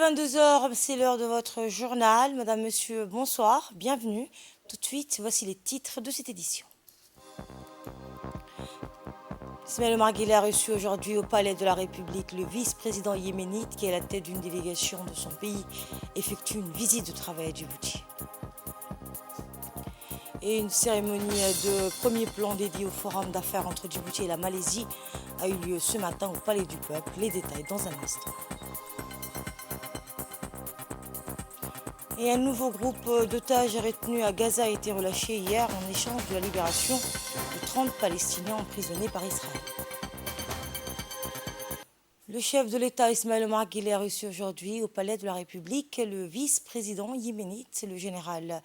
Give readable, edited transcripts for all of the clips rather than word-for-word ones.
22 heures, c'est l'heure de votre journal. Madame, monsieur, bonsoir, bienvenue. Tout de suite, voici les titres de cette édition. Ismaël Omar Guelleh a reçu aujourd'hui au Palais de la République le vice-président yéménite qui est à la tête d'une délégation de son pays effectue une visite de travail à Djibouti. Et une cérémonie de premier plan dédiée au forum d'affaires entre Djibouti et la Malaisie a eu lieu ce matin au Palais du Peuple. Les détails dans un instant. Et un nouveau groupe d'otages retenus à Gaza a été relâché hier en échange de la libération de 30 Palestiniens emprisonnés par Israël. Le chef de l'État Ismaël Omar Guelleh a reçu aujourd'hui au Palais de la République le vice-président yéménite, le général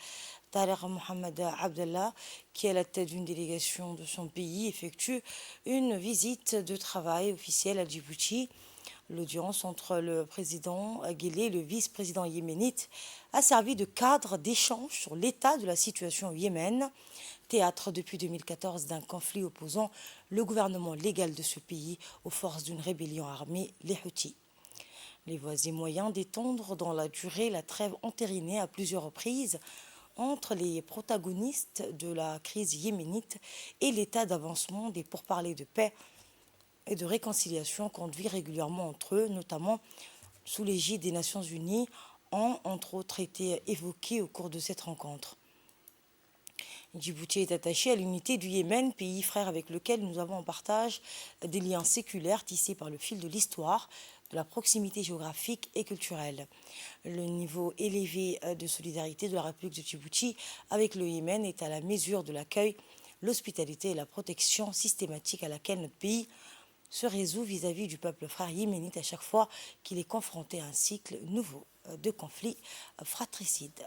Tariq Mohamed Abdallah, qui est à la tête d'une délégation de son pays, effectue une visite de travail officielle à Djibouti. L'audience entre le président Guelleh et le vice-président yéménite a servi de cadre d'échange sur l'état de la situation au Yémen, théâtre depuis 2014 d'un conflit opposant le gouvernement légal de ce pays aux forces d'une rébellion armée, les Houthis. Les voies et moyens d'étendre dans la durée la trêve entérinée à plusieurs reprises entre les protagonistes de la crise yéménite et l'état d'avancement des pourparlers de paix et de réconciliation conduits régulièrement entre eux, notamment sous l'égide des Nations Unies, ont entre autres été évoqués au cours de cette rencontre. Djibouti est attaché à l'unité du Yémen, pays frère avec lequel nous avons en partage des liens séculaires tissés par le fil de l'histoire, de la proximité géographique et culturelle. Le niveau élevé de solidarité de la République de Djibouti avec le Yémen est à la mesure de l'accueil, l'hospitalité et la protection systématique à laquelle notre pays se résout vis-à-vis du peuple frère yéménite à chaque fois qu'il est confronté à un cycle nouveau de conflits fratricides.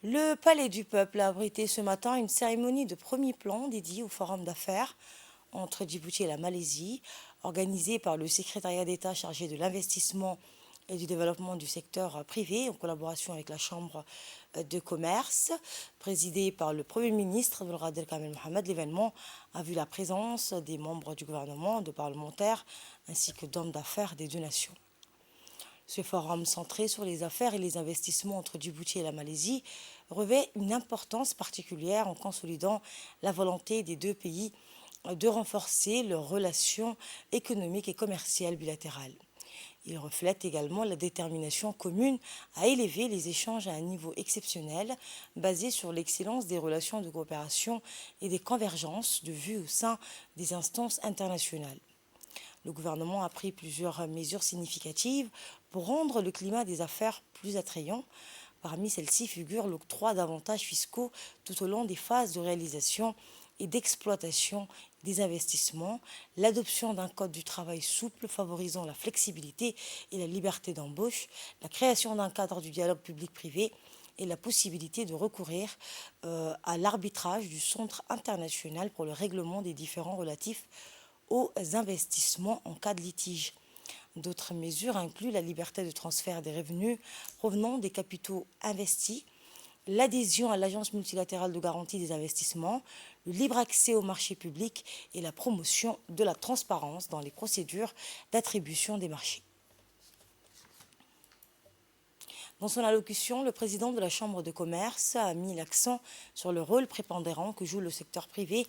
Le Palais du Peuple a abrité ce matin une cérémonie de premier plan dédiée au forum d'affaires entre Djibouti et la Malaisie, organisée par le secrétariat d'État chargé de l'investissement et du développement du secteur privé en collaboration avec la Chambre de commerce, présidée par le Premier ministre Abdelkader Kamel Mohamed. L'événement a vu la présence des membres du gouvernement, de parlementaires ainsi que d'hommes d'affaires des deux nations. Ce forum centré sur les affaires et les investissements entre Djibouti et la Malaisie revêt une importance particulière en consolidant la volonté des deux pays de renforcer leurs relations économiques et commerciales bilatérales. Il reflète également la détermination commune à élever les échanges à un niveau exceptionnel, basé sur l'excellence des relations de coopération et des convergences de vues au sein des instances internationales. Le gouvernement a pris plusieurs mesures significatives pour rendre le climat des affaires plus attrayant. Parmi celles-ci figurent l'octroi d'avantages fiscaux tout au long des phases de réalisation et d'exploitation des investissements, l'adoption d'un code du travail souple favorisant la flexibilité et la liberté d'embauche, la création d'un cadre du dialogue public-privé et la possibilité de recourir à l'arbitrage du Centre international pour le règlement des différends relatifs aux investissements en cas de litige. D'autres mesures incluent la liberté de transfert des revenus provenant des capitaux investis, l'adhésion à l'Agence multilatérale de garantie des investissements, le libre accès aux marchés publics et la promotion de la transparence dans les procédures d'attribution des marchés. Dans son allocution, le président de la Chambre de commerce a mis l'accent sur le rôle prépondérant que joue le secteur privé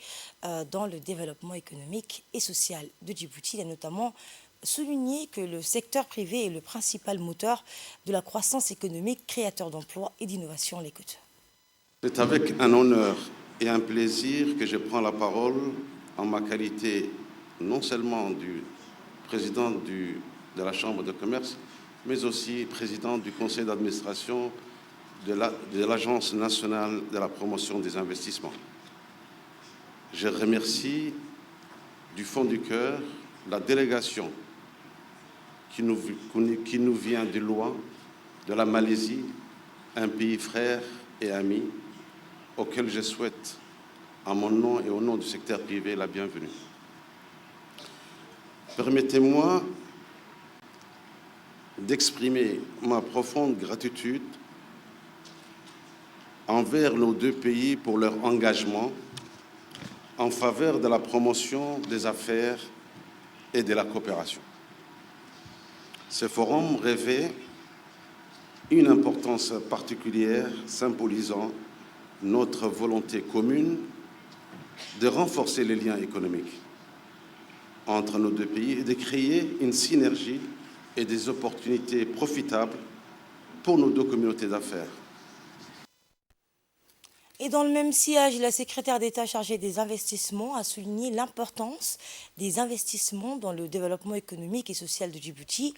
dans le développement économique et social de Djibouti. Il a notamment souligné que le secteur privé est le principal moteur de la croissance économique, créateur d'emplois et d'innovation. L'écoute. C'est avec un honneur et un plaisir que je prends la parole en ma qualité non seulement du président de la Chambre de commerce, mais aussi président du conseil d'administration de l'Agence nationale de la promotion des investissements. Je remercie du fond du cœur la délégation qui nous vient de loin, de la Malaisie, un pays frère et ami, auquel je souhaite, en mon nom et au nom du secteur privé, la bienvenue. Permettez-moi d'exprimer ma profonde gratitude envers nos deux pays pour leur engagement en faveur de la promotion des affaires et de la coopération. Ce forum revêt une importance particulière symbolisant notre volonté commune de renforcer les liens économiques entre nos deux pays et de créer une synergie et des opportunités profitables pour nos deux communautés d'affaires. Et dans le même sillage, la secrétaire d'État chargée des investissements a souligné l'importance des investissements dans le développement économique et social de Djibouti.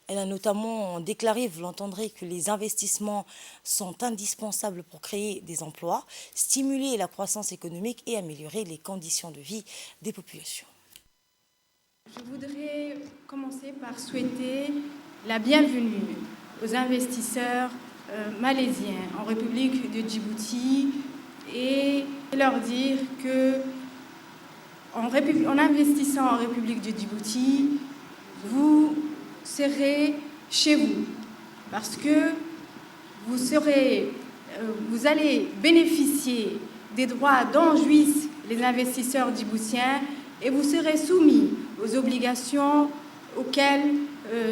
Elle a notamment déclaré, vous l'entendrez, que les investissements sont indispensables pour créer des emplois, stimuler la croissance économique et améliorer les conditions de vie des populations. Je voudrais commencer par souhaiter la bienvenue aux investisseurs malaisiens en République de Djibouti et leur dire que en investissant en République de Djibouti, vous serez chez vous parce que vous allez bénéficier des droits dont jouissent les investisseurs djiboutiens et vous serez soumis aux obligations auxquelles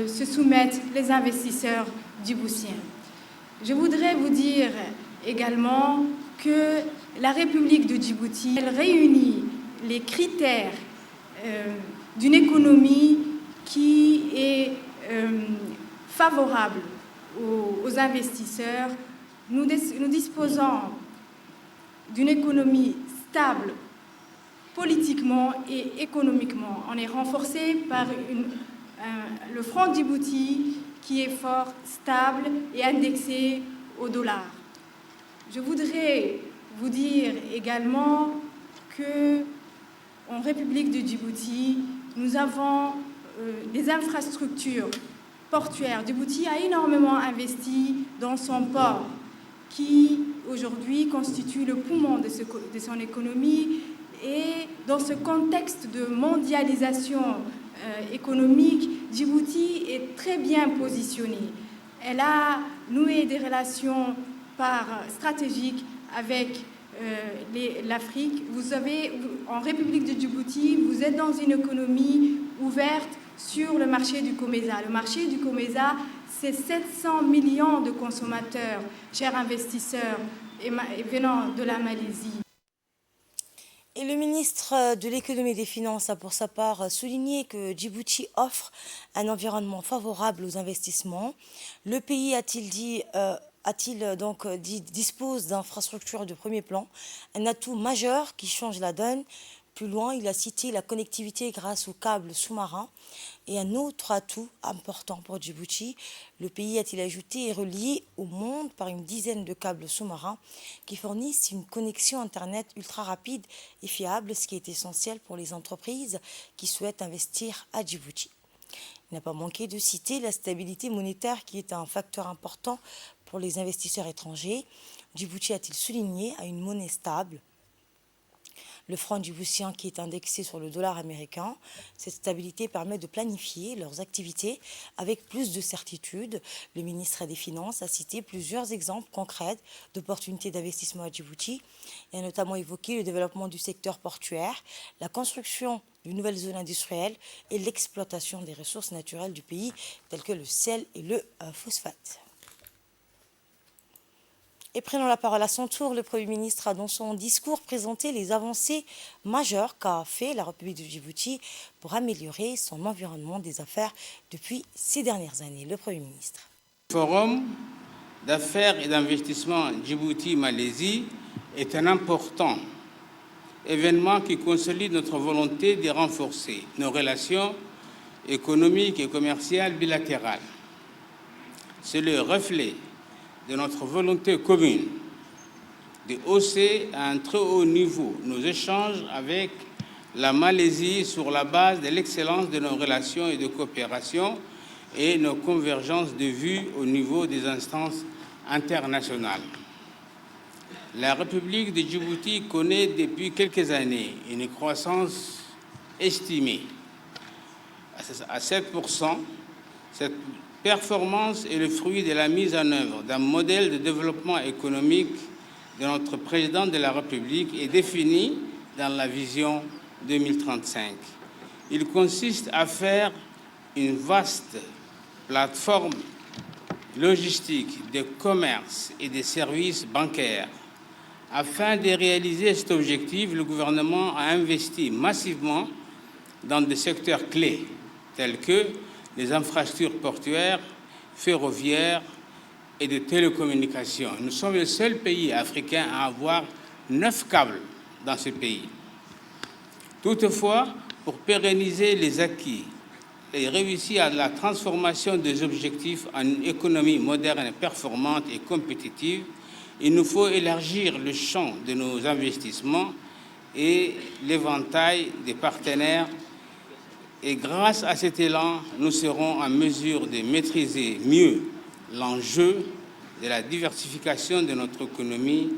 se soumettent les investisseurs djiboutiens. Je voudrais vous dire également que la République de Djibouti elle réunit les critères d'une économie qui est favorable aux investisseurs. Nous disposons d'une économie stable politiquement et économiquement. On est renforcé par le franc Djibouti qui est fort, stable et indexé au dollar. Je voudrais vous dire également qu'en République de Djibouti, nous avons des infrastructures portuaires. Djibouti a énormément investi dans son port qui aujourd'hui constitue le poumon de son économie. Et dans ce contexte de mondialisation économique, Djibouti est très bien positionnée. Elle a noué des relations stratégiques avec l'Afrique. En République de Djibouti, vous êtes dans une économie ouverte sur le marché du COMESA. Le marché du COMESA, c'est 700 millions de consommateurs, chers investisseurs venant de la Malaisie. Et le ministre de l'économie et des finances a pour sa part souligné que Djibouti offre un environnement favorable aux investissements. Le pays, dispose d'infrastructures de premier plan, un atout majeur qui change la donne. Plus loin, il a cité la connectivité grâce aux câbles sous-marins. Et un autre atout important pour Djibouti, le pays, a-t-il ajouté, est relié au monde par une dizaine de câbles sous-marins qui fournissent une connexion Internet ultra rapide et fiable, ce qui est essentiel pour les entreprises qui souhaitent investir à Djibouti. Il n'a pas manqué de citer la stabilité monétaire qui est un facteur important pour les investisseurs étrangers. Djibouti, a-t-il souligné, a une monnaie stable. Le franc djiboutien qui est indexé sur le dollar américain. Cette stabilité permet de planifier leurs activités avec plus de certitude. Le ministre des Finances a cité plusieurs exemples concrets d'opportunités d'investissement à Djibouti. Il a notamment évoqué le développement du secteur portuaire, la construction d'une nouvelle zone industrielle et l'exploitation des ressources naturelles du pays, telles que le sel et le phosphate. Et prenant la parole à son tour, le Premier ministre a dans son discours présenté les avancées majeures qu'a fait la République de Djibouti pour améliorer son environnement des affaires depuis ces dernières années. Le Premier ministre. Le Forum d'affaires et d'investissement Djibouti-Malaisie est un important événement qui consolide notre volonté de renforcer nos relations économiques et commerciales bilatérales. C'est le reflet de notre volonté commune de hausser à un très haut niveau nos échanges avec la Malaisie sur la base de l'excellence de nos relations et de coopération et nos convergences de vues au niveau des instances internationales. La République de Djibouti connaît depuis quelques années une croissance estimée à 7%. Cette performance est le fruit de la mise en œuvre d'un modèle de développement économique de notre président de la République et défini dans la vision 2035. Il consiste à faire une vaste plateforme logistique, de commerce et des services bancaires. Afin de réaliser cet objectif, le gouvernement a investi massivement dans des secteurs clés tels que les infrastructures portuaires, ferroviaires et de télécommunications. Nous sommes le seul pays africain à avoir 9 câbles dans ce pays. Toutefois, pour pérenniser les acquis et réussir à la transformation des objectifs en une économie moderne, performante et compétitive, il nous faut élargir le champ de nos investissements et l'éventail des partenaires. Et grâce à cet élan, nous serons en mesure de maîtriser mieux l'enjeu de la diversification de notre économie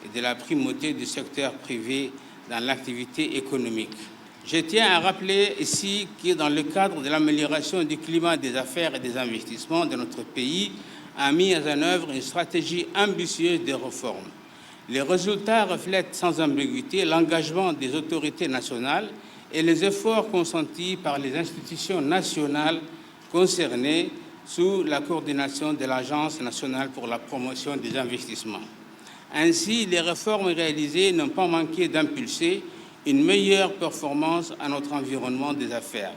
et de la primauté du secteur privé dans l'activité économique. Je tiens à rappeler ici que dans le cadre de l'amélioration du climat des affaires et des investissements de notre pays, a mis en œuvre une stratégie ambitieuse de réforme. Les résultats reflètent sans ambiguïté l'engagement des autorités nationales et les efforts consentis par les institutions nationales concernées sous la coordination de l'Agence nationale pour la promotion des investissements. Ainsi, les réformes réalisées n'ont pas manqué d'impulser une meilleure performance à notre environnement des affaires,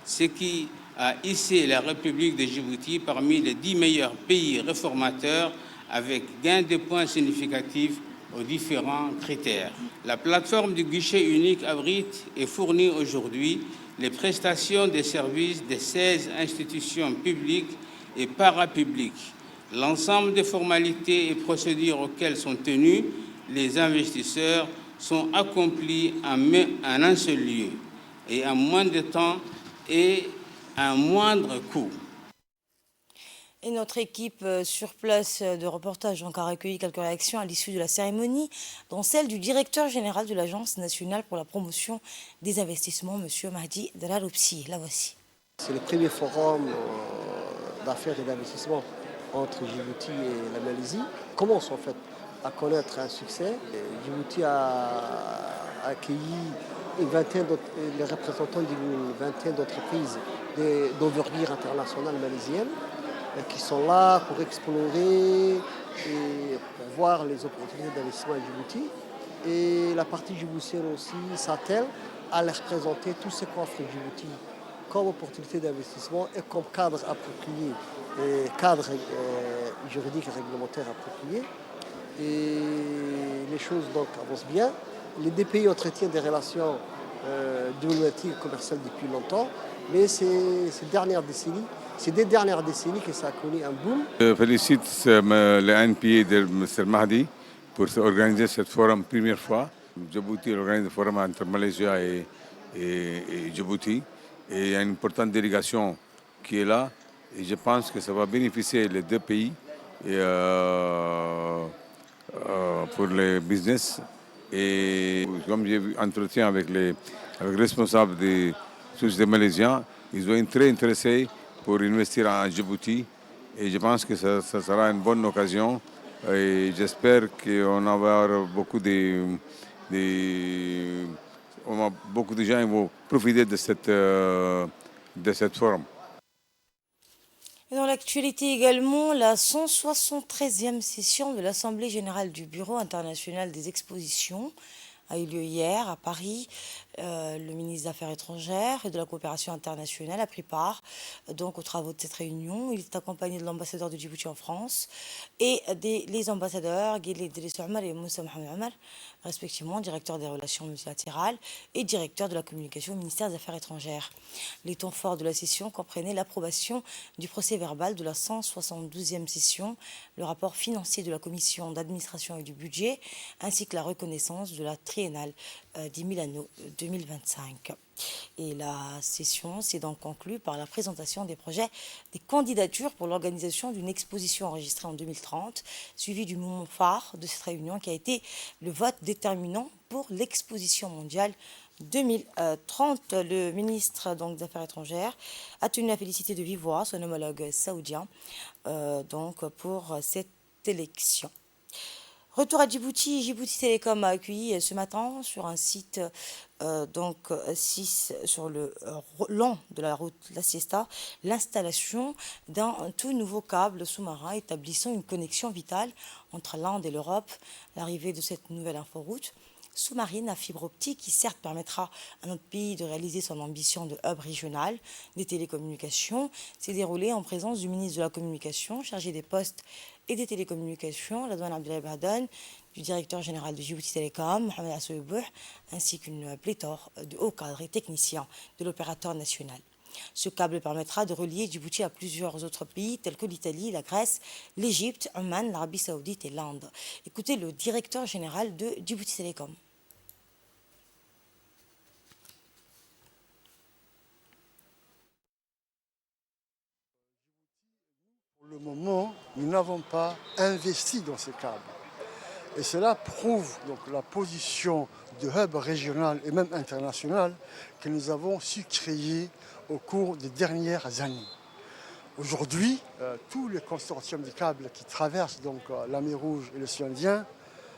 ce qui a hissé la République de Djibouti parmi les 10 meilleurs pays réformateurs avec gain de points significatifs aux différents critères. La plateforme du guichet unique abrite et fournit aujourd'hui les prestations des services de 16 institutions publiques et parapubliques. L'ensemble des formalités et procédures auxquelles sont tenus les investisseurs sont accomplis en un seul lieu et en moins de temps et à un moindre coût. Et notre équipe sur place de reportage a recueilli quelques réactions à l'issue de la cérémonie, dont celle du directeur général de l'Agence nationale pour la promotion des investissements, M. Mahdi Dalaroupsi. La voici. C'est le premier forum d'affaires et d'investissement entre Djibouti et la Malaisie. Commence en fait à connaître un succès. Djibouti a accueilli les représentants d'une vingtaine d'entreprises d'envergure internationale malaisienne qui sont là pour explorer et pour voir les opportunités d'investissement à Djibouti. Et la partie djiboutienne aussi s'attelle à les représenter tous ces qu'offre Djibouti comme opportunité d'investissement et comme cadre approprié, cadre juridique et réglementaire approprié. Et les choses donc avancent bien. Les deux pays entretiennent des relations diplomatiques et commerciales depuis longtemps, mais ces deux dernières décennies que ça a connu un boom. Je félicite le NPA de M. Mahdi pour organiser ce forum première fois. Djibouti organise le forum entre Malaisie et Djibouti. Et il y a une importante délégation qui est là. Et je pense que ça va bénéficier les deux pays pour le business. Et comme j'ai eu entretien avec les responsables des sociétés malaisiennes, ils sont très intéressés pour investir en Djibouti. Et je pense que ça sera une bonne occasion. Et j'espère qu'on va avoir beaucoup de gens qui vont profiter de cette forum. Et dans l'actualité également, la 173e session de l'Assemblée générale du Bureau international des expositions a eu lieu hier à Paris. Le ministre des Affaires étrangères et de la coopération internationale a pris part donc aux travaux de cette réunion. Il est accompagné de l'ambassadeur de Djibouti en France et les ambassadeurs Guélé Driss Omar et Moussa Mohamed Omar, respectivement directeur des relations multilatérales et directeur de la communication au ministère des Affaires étrangères. Les temps forts de la session comprenaient l'approbation du procès-verbal de la 172e session, le rapport financier de la commission d'administration et du budget, ainsi que la reconnaissance de la triennale di Milano 2025. Et la session s'est donc conclue par la présentation des projets des candidatures pour l'organisation d'une exposition enregistrée en 2030, suivie du moment phare de cette réunion qui a été le vote déterminant pour l'exposition mondiale 2030. Le ministre des Affaires étrangères a tenu à féliciter de vive voix son homologue saoudien pour cette élection. Retour à Djibouti. Djibouti Télécom a accueilli ce matin sur un site 6 sur le long de la route La Siesta l'installation d'un tout nouveau câble sous-marin établissant une connexion vitale entre l'Inde et l'Europe. L'arrivée de cette nouvelle inforoute sous-marine à fibre optique qui certes permettra à notre pays de réaliser son ambition de hub régional des télécommunications s'est déroulée en présence du ministre de la Communication chargé des postes et des télécommunications, Radouane Abdoulaye Bahadan, du directeur général de Djibouti Telecom, Mohamed Assoubouh, ainsi qu'une pléthore de hauts cadres et techniciens de l'opérateur national. Ce câble permettra de relier Djibouti à plusieurs autres pays tels que l'Italie, la Grèce, l'Égypte, Oman, l'Arabie Saoudite et l'Inde. Écoutez le directeur général de Djibouti Telecom. Pour le moment, nous n'avons pas investi dans ces câbles. Et cela prouve donc la position de hub régional et même international que nous avons su créer au cours des dernières années. Aujourd'hui, tous les consortiums de câbles qui traversent donc la mer Rouge et l'océan Indien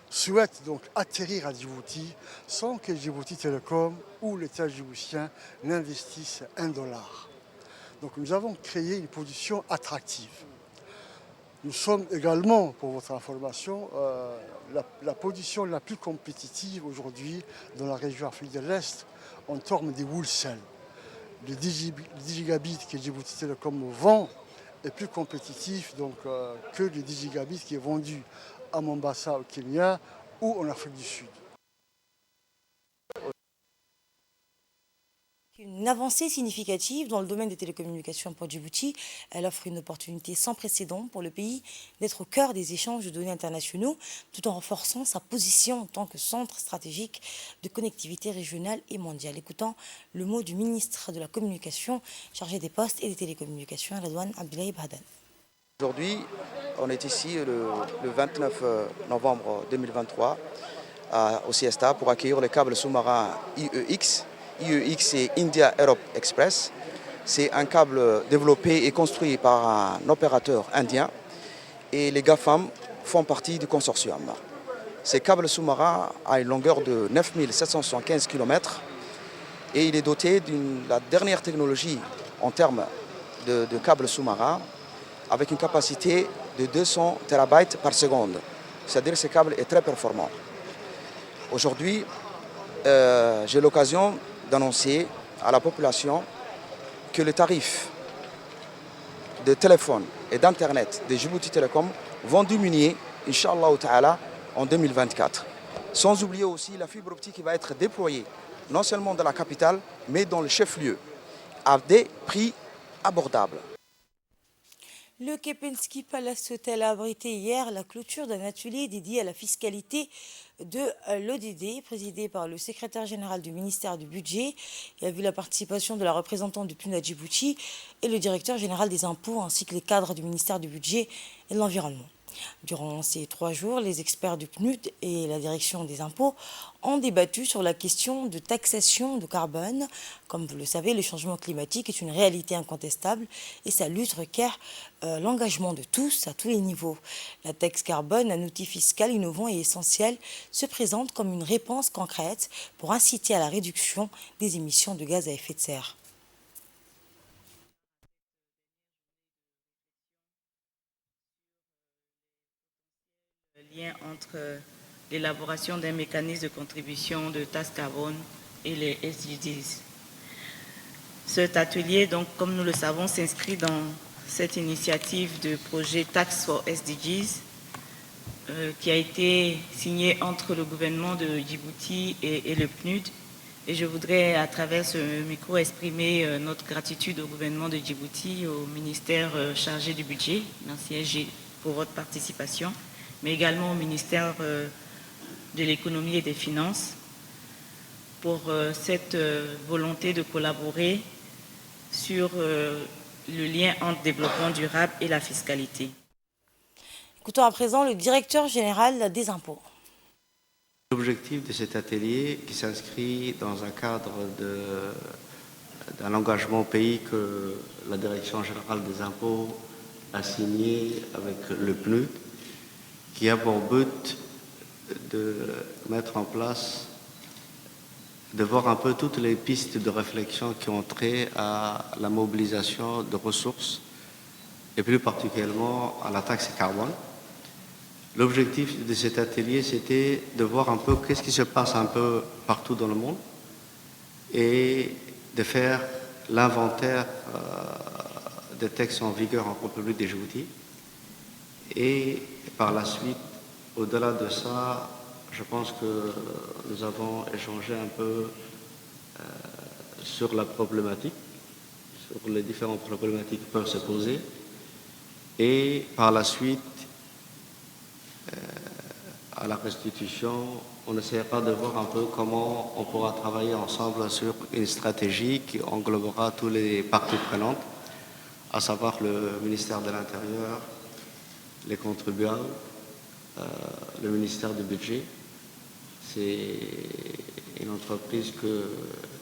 souhaitent donc atterrir à Djibouti sans que Djibouti Telecom ou l'État djiboutien n'investissent $1. Donc nous avons créé une position attractive. Nous sommes également, pour votre information, la position la plus compétitive aujourd'hui dans la région Afrique de l'Est en termes de wholesale. Le 10 gigabits que Djibouti Telecom vend est plus compétitif donc, que le 10 gigabits qui est vendu à Mombasa au Kenya ou en Afrique du Sud. Une avancée significative dans le domaine des télécommunications pour Djibouti. Elle offre une opportunité sans précédent pour le pays d'être au cœur des échanges de données internationaux tout en renforçant sa position en tant que centre stratégique de connectivité régionale et mondiale. Écoutons le mot du ministre de la Communication chargé des postes et des télécommunications, Radouane Abdoulaye Bahadan. Aujourd'hui, on est ici le 29 novembre 2023 au Siesta pour accueillir le câble sous-marin IEX. IEX, c'est India Europe Express. C'est un câble développé et construit par un opérateur indien et les GAFAM font partie du consortium. Ce câble sous-marin a une longueur de 9775 km et il est doté de la dernière technologie en termes de câble sous-marin avec une capacité de 200 TB par seconde. C'est-à-dire que ce câble est très performant. Aujourd'hui, j'ai l'occasion d'annoncer à la population que les tarifs de téléphone et d'internet de Djibouti Telecom vont diminuer, Inch'Allah Ta'ala, en 2024. Sans oublier aussi la fibre optique qui va être déployée, non seulement dans la capitale, mais dans le chef-lieu, à des prix abordables. Le Kempinski Palace Hotel a abrité hier la clôture d'un atelier dédié à la fiscalité de l'ODD, présidé par le secrétaire général du ministère du Budget. Il a vu la participation de la représentante du PNUD à Djibouti et le directeur général des impôts, ainsi que les cadres du ministère du Budget et de l'Environnement. Durant ces 3 jours, les experts du PNUD et la direction des impôts ont débattu sur la question de taxation de carbone. Comme vous le savez, le changement climatique est une réalité incontestable et sa lutte requiert l'engagement de tous à tous les niveaux. La taxe carbone, un outil fiscal innovant et essentiel, se présente comme une réponse concrète pour inciter à la réduction des émissions de gaz à effet de serre. Lien entre l'élaboration d'un mécanisme de contribution de taxe carbone et les SDGs. Cet atelier, donc, comme nous le savons, s'inscrit dans cette initiative de projet Tax for SDGs qui a été signé entre le gouvernement de Djibouti et le PNUD. Et je voudrais, à travers ce micro, exprimer notre gratitude au gouvernement de Djibouti, au ministère chargé du budget, merci pour votre participation, mais également au ministère de l'économie et des finances pour cette volonté de collaborer sur le lien entre développement durable et la fiscalité. Écoutons à présent le directeur général des impôts. L'objectif de cet atelier qui s'inscrit dans un cadre d'un engagement pays que la Direction générale des impôts a signé avec le PNUD, qui a pour but de mettre en place, de voir un peu toutes les pistes de réflexion qui ont trait à la mobilisation de ressources et plus particulièrement à la taxe carbone. L'objectif de cet atelier, c'était de voir un peu qu'est-ce qui se passe un peu partout dans le monde et de faire l'inventaire des textes en vigueur en République de Djibouti. Et par la suite, au-delà de ça, je pense que nous avons échangé un peu sur la problématique, sur les différentes problématiques qui peuvent se poser. Et par la suite, à la restitution, on essaiera de voir un peu comment on pourra travailler ensemble sur une stratégie qui englobera tous les parties prenantes, à savoir le ministère de l'Intérieur, les contribuables, le ministère du Budget. C'est une entreprise que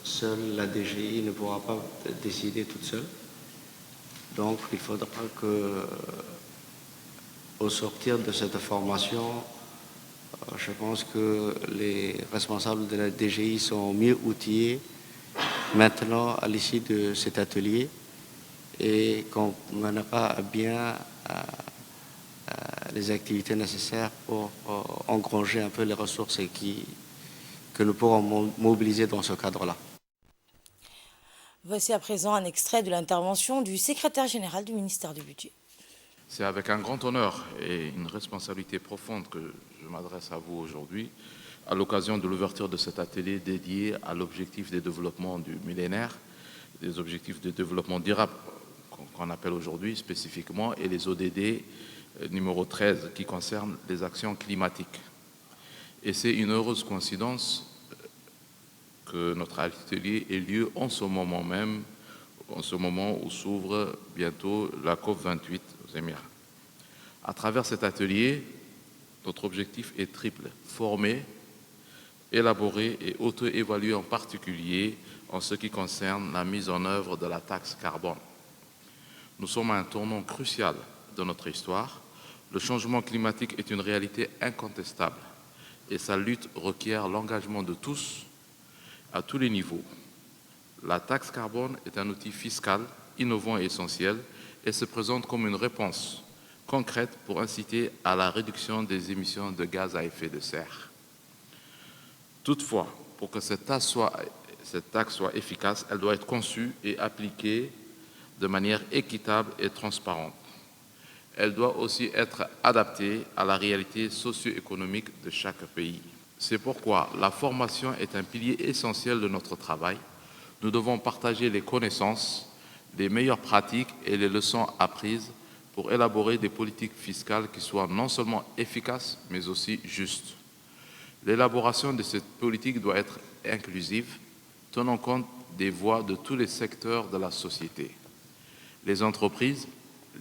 seule la DGI ne pourra pas décider toute seule. Donc il faudra que, au sortir de cette formation, je pense que les responsables de la DGI sont mieux outillés maintenant à l'issue de cet atelier et qu'on mènera à bien les activités nécessaires pour engranger un peu les ressources que nous pourrons mobiliser dans ce cadre-là. Voici à présent un extrait de l'intervention du secrétaire général du ministère du Budget. C'est avec un grand honneur et une responsabilité profonde que je m'adresse à vous aujourd'hui, à l'occasion de l'ouverture de cet atelier dédié à l'objectif de développement du millénaire, des objectifs de développement durable qu'on appelle aujourd'hui spécifiquement, et les ODD numéro 13 qui concerne les actions climatiques. Et c'est une heureuse coïncidence que notre atelier ait lieu en ce moment même, en ce moment où s'ouvre bientôt la COP28 aux Émirats. À travers cet atelier, notre objectif est triple: former, élaborer et auto-évaluer, en particulier en ce qui concerne la mise en œuvre de la taxe carbone. Nous sommes à un tournant crucial de notre histoire. Le changement climatique est une réalité incontestable et sa lutte requiert l'engagement de tous à tous les niveaux. La taxe carbone est un outil fiscal innovant et essentiel et se présente comme une réponse concrète pour inciter à la réduction des émissions de gaz à effet de serre. Toutefois, pour que cette taxe soit efficace, elle doit être conçue et appliquée de manière équitable et transparente. Elle doit aussi être adaptée à la réalité socio-économique de chaque pays. C'est pourquoi la formation est un pilier essentiel de notre travail. Nous devons partager les connaissances, les meilleures pratiques et les leçons apprises pour élaborer des politiques fiscales qui soient non seulement efficaces, mais aussi justes. L'élaboration de cette politique doit être inclusive, tenant compte des voix de tous les secteurs de la société. Les entreprises,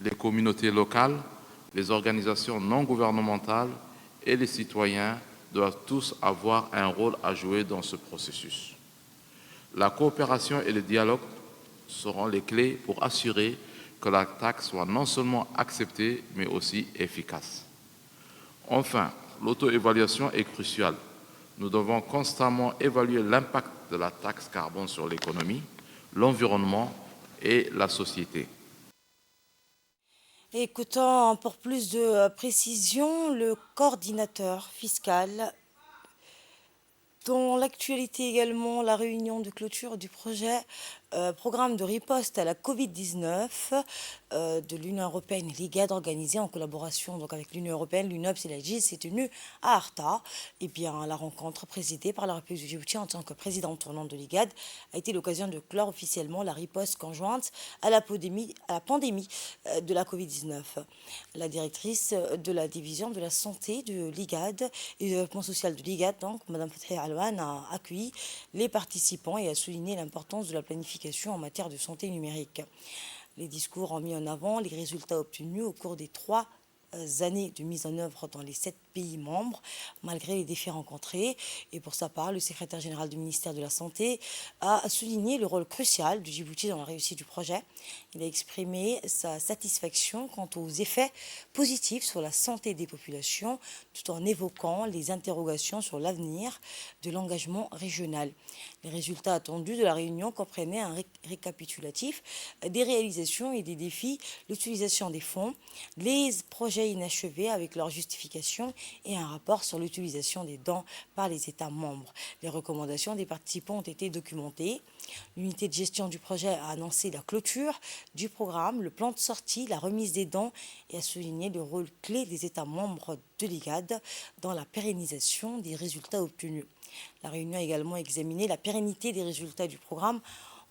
les communautés locales, les organisations non gouvernementales et les citoyens doivent tous avoir un rôle à jouer dans ce processus. La coopération et le dialogue seront les clés pour assurer que la taxe soit non seulement acceptée, mais aussi efficace. Enfin, l'auto-évaluation est cruciale. Nous devons constamment évaluer l'impact de la taxe carbone sur l'économie, l'environnement et la société. Écoutons pour plus de précision le coordinateur fiscal. Dans l'actualité également, la réunion de clôture du programme de riposte à la Covid-19 de l'Union européenne et l'IGAD, organisée en collaboration donc avec l'Union européenne, l'UNOPS et la GIZ, s'est tenue à Arta. Et bien, la rencontre présidée par la République du Djibouti en tant que présidente tournante de l'IGAD a été l'occasion de clore officiellement la riposte conjointe à la pandémie de la Covid-19. La directrice de la division de la santé de l'IGAD et du développement social de l'IGAD, donc Mme Fathi Alwan, a accueilli les participants et a souligné l'importance de la planification en matière de santé numérique. Les discours ont mis en avant les résultats obtenus au cours des 3 années de mise en œuvre dans les 7 pays membres, malgré les défis rencontrés. Et pour sa part, le secrétaire général du ministère de la Santé a souligné le rôle crucial du Djibouti dans la réussite du projet. Il a exprimé sa satisfaction quant aux effets positifs sur la santé des populations, tout en évoquant les interrogations sur l'avenir de l'engagement régional. Les résultats attendus de la réunion comprenaient un récapitulatif des réalisations et des défis, l'utilisation des fonds, les projets inachevés avec leur justification et un rapport sur l'utilisation des dons par les États membres. Les recommandations des participants ont été documentées. L'unité de gestion du projet a annoncé la clôture du programme, le plan de sortie, la remise des dons et a souligné le rôle clé des États membres de l'IGAD dans la pérennisation des résultats obtenus. La réunion a également examiné la pérennité des résultats du programme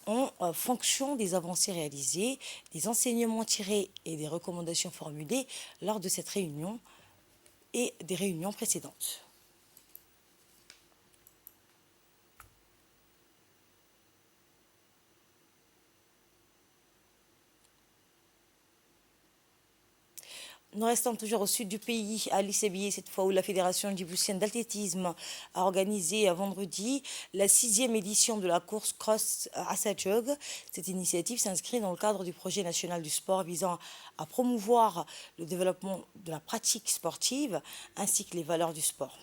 en fonction des avancées réalisées, des enseignements tirés et des recommandations formulées lors de cette réunion et des réunions précédentes. Nous restons toujours au sud du pays, à Lissabé, cette fois où la Fédération djiboutienne d'athlétisme a organisé vendredi la 6e édition de la course Cross Assajog. Cette initiative s'inscrit dans le cadre du projet national du sport visant à promouvoir le développement de la pratique sportive ainsi que les valeurs du sport.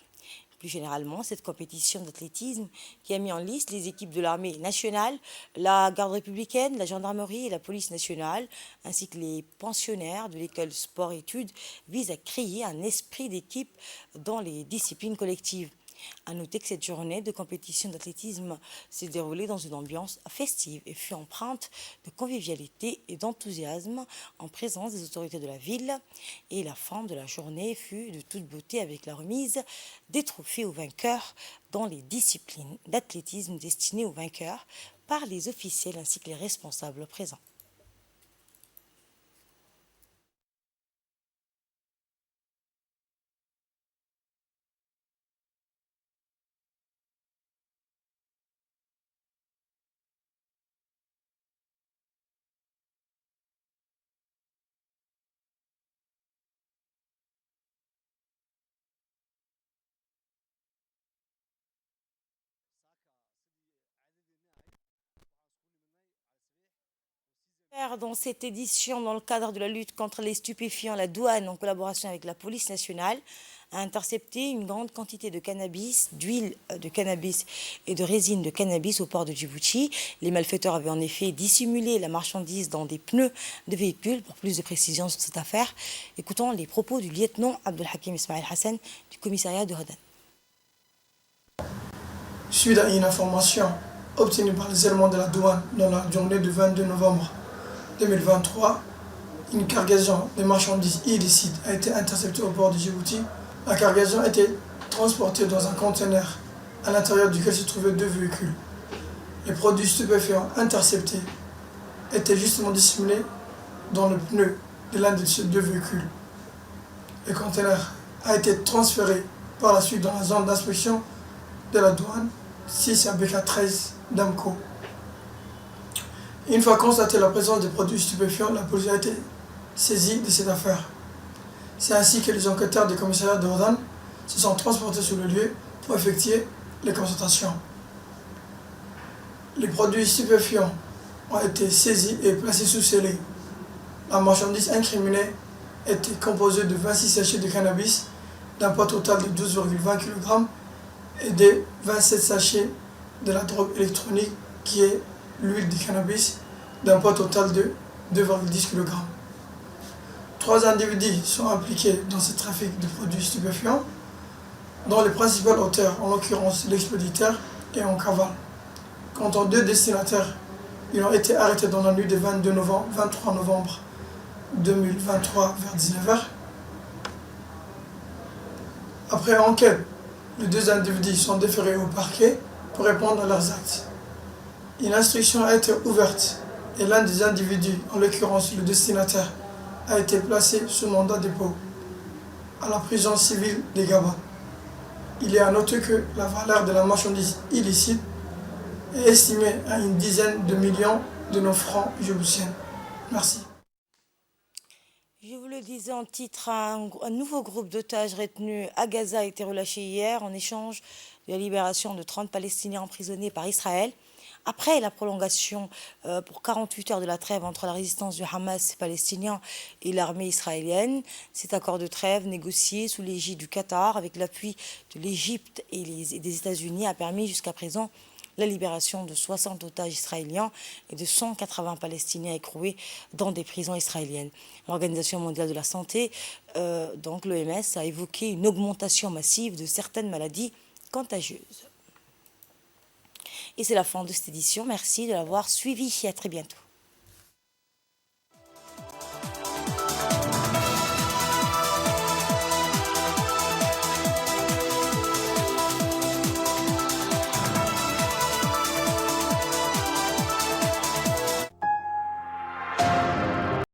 Plus généralement, cette compétition d'athlétisme qui a mis en lice les équipes de l'armée nationale, la garde républicaine, la gendarmerie et la police nationale, ainsi que les pensionnaires de l'école sport-études, vise à créer un esprit d'équipe dans les disciplines collectives. À noter que cette journée de compétition d'athlétisme s'est déroulée dans une ambiance festive et fut empreinte de convivialité et d'enthousiasme en présence des autorités de la ville. Et la fin de la journée fut de toute beauté avec la remise des trophées aux vainqueurs dans les disciplines d'athlétisme destinées aux vainqueurs par les officiels ainsi que les responsables présents. Dans cette édition, dans le cadre de la lutte contre les stupéfiants, la douane, en collaboration avec la police nationale, a intercepté une grande quantité de cannabis, d'huile de cannabis et de résine de cannabis au port de Djibouti. Les malfaiteurs avaient en effet dissimulé la marchandise dans des pneus de véhicules. Pour plus de précisions sur cette affaire, écoutons les propos du lieutenant Abdelhakim Ismail Hassan du commissariat de Hodan. Suite à une information obtenue par les éléments de la douane dans la journée du 22 novembre 2023, une cargaison de marchandises illicites a été interceptée au port de Djibouti. La cargaison a été transportée dans un conteneur à l'intérieur duquel se trouvaient 2 véhicules. Les produits stupéfiants interceptés étaient justement dissimulés dans le pneu de l'un de ces 2 véhicules. Le conteneur a été transféré par la suite dans la zone d'inspection de la douane 6 à BK13 d'Amco. Une fois constatée la présence des produits stupéfiants, la police a été saisie de cette affaire. C'est ainsi que les enquêteurs du commissariat de Hodan se sont transportés sur le lieu pour effectuer les constatations. Les produits stupéfiants ont été saisis et placés sous scellé. La marchandise incriminée était composée de 26 sachets de cannabis d'un poids total de 12,20 kg et de 27 sachets de la drogue électronique qui est l'huile de cannabis d'un poids total de 2,10 kg. 3 individus sont impliqués dans ce trafic de produits stupéfiants, dont les principaux auteurs, en l'occurrence l'expéditeur, est en cavale. Quant aux 2 destinataires, ils ont été arrêtés dans la nuit du 23 novembre 2023 vers 19h. Après enquête, les 2 individus sont déférés au parquet pour répondre à leurs actes. Une instruction a été ouverte et l'un des individus, en l'occurrence le destinataire, a été placé sous mandat de dépôt à la prison civile de Gaba. Il est à noter que la valeur de la marchandise illicite est estimée à une dizaine de millions de nos francs djiboutiens. Merci. Je vous le le disais en titre, un nouveau groupe d'otages retenus à Gaza a été relâché hier en échange de la libération de 30 Palestiniens emprisonnés par Israël. Après la prolongation pour 48 heures de la trêve entre la résistance du Hamas palestinien et l'armée israélienne, cet accord de trêve négocié sous l'égide du Qatar avec l'appui de l'Égypte et des États-Unis a permis jusqu'à présent la libération de 60 otages israéliens et de 180 Palestiniens écroués dans des prisons israéliennes. L'Organisation mondiale de la santé, donc l'OMS, a évoqué une augmentation massive de certaines maladies contagieuses. Et c'est la fin de cette édition. Merci de l'avoir suivi et à très bientôt.